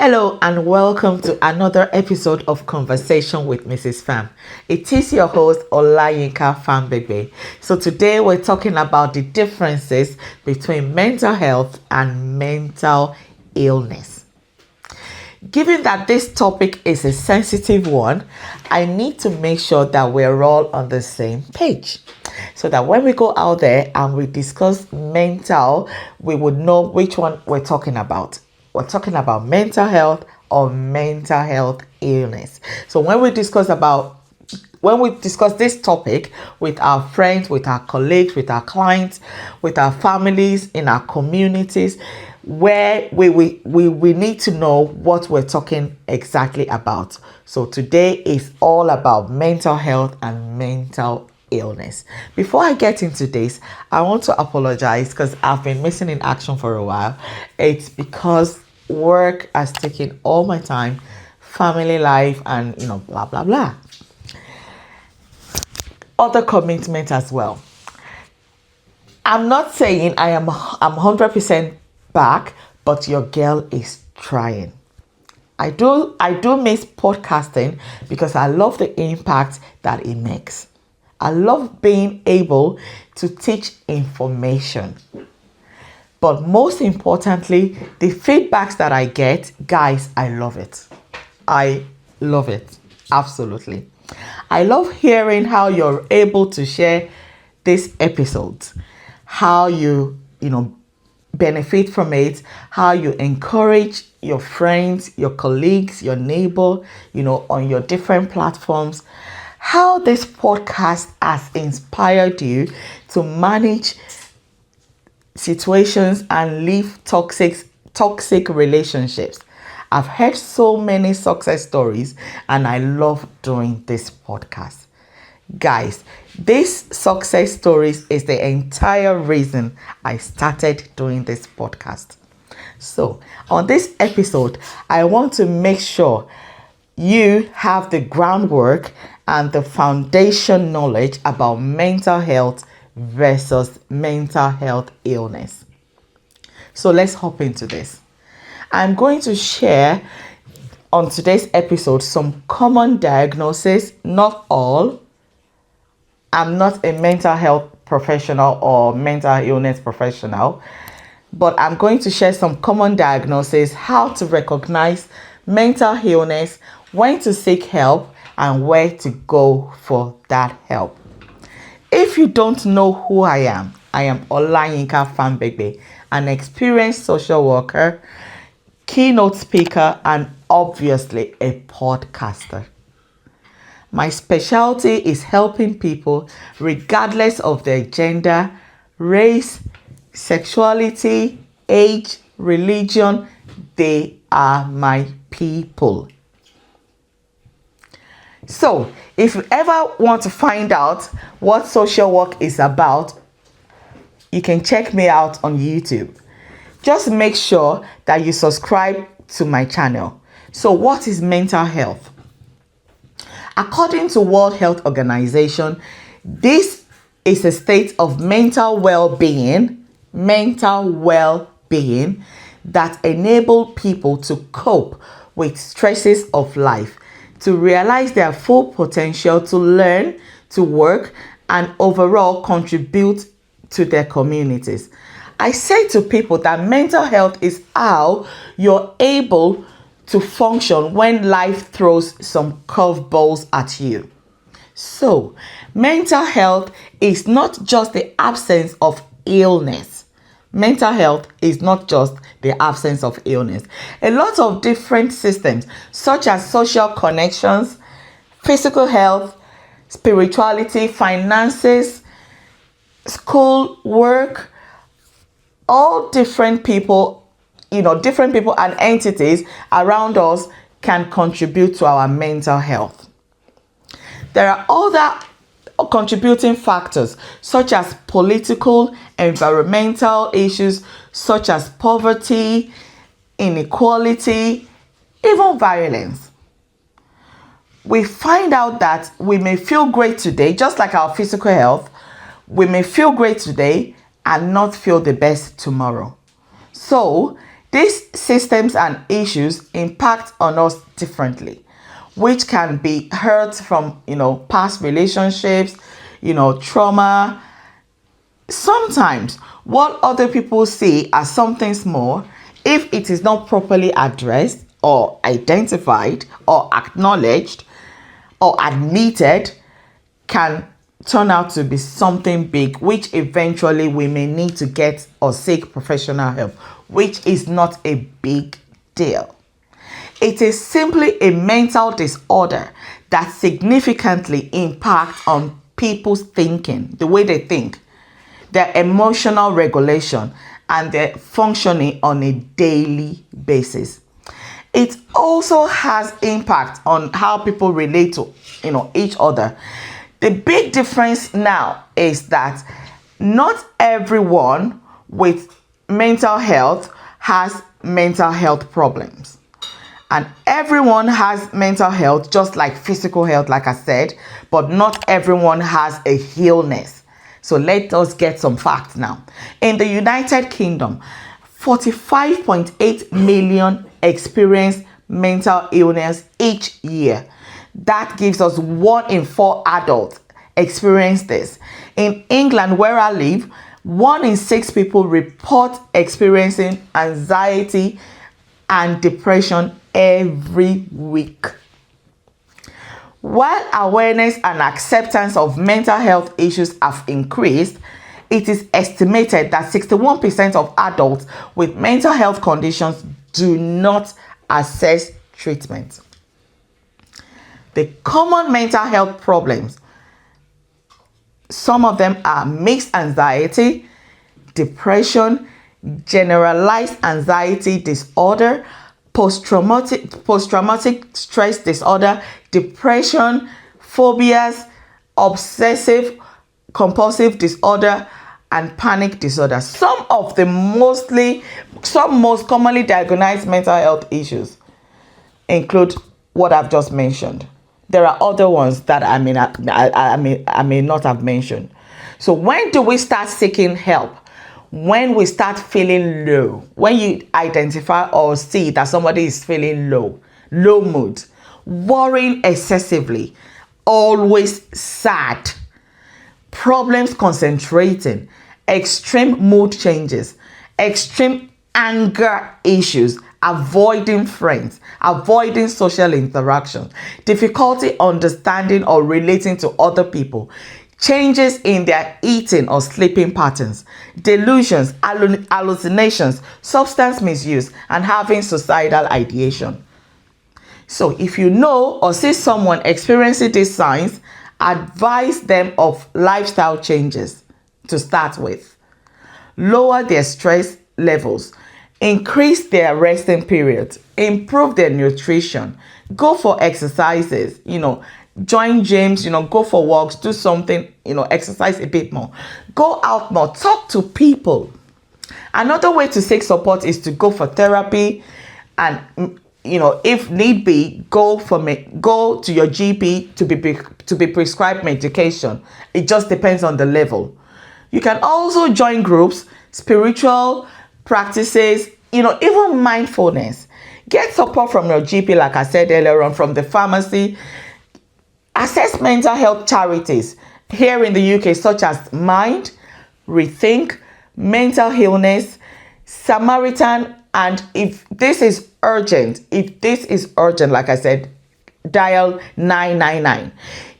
Hello and welcome to another episode of Conversation with Mrs. Pham. It is your host Olayinka Phambegbe. So today we're talking about the differences between mental health and mental illness. Given that this topic is a sensitive one, I need to make sure that we're all on the same page, so that when we go out there and we discuss mental, we would know which one we're talking about. We're talking about mental health or mental health illness. So when we discuss this topic with our friends, with our colleagues, with our clients, with our families, in our communities, where we need to know what we're talking exactly about. So today is all about mental health and mental illness. Before I get into this, I want to apologize because I've been missing in action for a while. It's because work has taken all my time, family life, and blah blah blah. Other commitment as well. I'm not saying I'm 100% back, but your girl is trying. I do miss podcasting because I love the impact that it makes. I love being able to teach information. But most importantly, the feedbacks that I get, guys, I love it. I love it. Absolutely. I love hearing how you're able to share these episodes, how you benefit from it, how you encourage your friends, your colleagues, your neighbor, on your different platforms, how this podcast has inspired you to manage situations and leave toxic relationships. I've heard so many success stories and I love doing this podcast. Guys, this success stories is the entire reason I started doing this podcast. So, on this episode, I want to make sure you have the groundwork and the foundation knowledge about mental health versus mental health illness. So let's hop into this. I'm going to share on today's episode some common diagnoses, not all. I'm not a mental health professional or mental illness professional, but I'm going to share some common diagnoses, how to recognize mental illness, when to seek help, and where to go for that help. If you don't know who I am Olayinka Phambegbe, an experienced social worker, keynote speaker, and obviously a podcaster. My specialty is helping people, regardless of their gender, race, sexuality, age, religion. They are my people. So, if you ever want to find out what social work is about, you can check me out on YouTube. Just make sure that you subscribe to my channel. So, what is mental health? According to World Health Organization, this is a state of mental well-being that enable people to cope with stresses of life, to realize their full potential, to learn, to work, and overall contribute to their communities. I say to people that mental health is how you're able to function when life throws some curveballs at you. So, mental health is not just the absence of illness. Mental health is not just the absence of illness. A lot of different systems, such as social connections, physical health, spirituality, finances, school, work, all different people and entities around us can contribute to our mental health. There are other contributing factors such as political, environmental issues such as poverty, inequality, even violence. We find out that we may feel great today, just like our physical health, we may feel great today and not feel the best tomorrow. So These systems and issues impact on us differently, which can be hurt from, past relationships, trauma. Sometimes what other people see as something small, if it is not properly addressed or identified or acknowledged or admitted, can turn out to be something big, which eventually we may need to get or seek professional help, which is not a big deal. It is simply a mental disorder that significantly impacts on people's thinking, the way they think, their emotional regulation, and their functioning on a daily basis. It also has impact on how people relate to, each other. The big difference now is that not everyone with mental health has mental health problems. And everyone has mental health, just like physical health, like I said, but not everyone has a illness. So let us get some facts now. In the United Kingdom, 45.8 million experience mental illness each year. That gives us 1 in 4 adults experience this. In England, where I live, 1 in 6 people report experiencing anxiety and depression every week. While awareness and acceptance of mental health issues have increased, it is estimated that 61% of adults with mental health conditions do not access treatment. The common mental health problems, some of them are mixed anxiety, depression, generalized anxiety disorder, post-traumatic stress disorder, depression, phobias, obsessive compulsive disorder, and panic disorder. Some most commonly diagnosed mental health issues include what I've just mentioned. There are other ones that I may not have mentioned. So when do we start seeking help? When we start feeling low, when you identify or see that somebody is feeling low mood, worrying excessively, always sad, problems concentrating, extreme mood changes, extreme anger issues, avoiding friends, avoiding social interaction, difficulty understanding or relating to other people, changes in their eating or sleeping patterns, delusions, hallucinations, substance misuse, and having suicidal ideation. So if you know or see someone experiencing these signs, advise them of lifestyle changes to start with. Lower their stress levels, increase their resting periods, improve their nutrition, go for exercises, join gyms, go for walks, do something, exercise a bit more, go out more, talk to people. Another way to seek support is to go for therapy, and if need be, go to your GP to be prescribed medication. It just depends on the level. You can also join groups, spiritual practices, even mindfulness. Get support from your GP, like I said earlier on, from the pharmacy. Access mental health charities here in the UK, such as Mind, Rethink, Mental Illness, Samaritan, and if this is urgent, like I said, dial 999.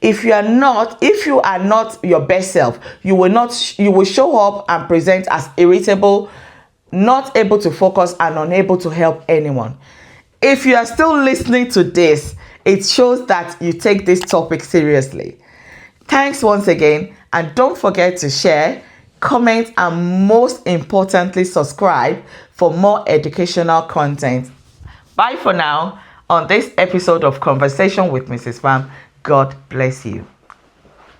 If you are not your best self, you will show up and present as irritable, not able to focus, and unable to help anyone. If you are still listening to this, it shows that you take this topic seriously. Thanks once again, and don't forget to share, comment, and most importantly, subscribe for more educational content. Bye for now on this episode of Conversation with Mrs. Pham. God bless you.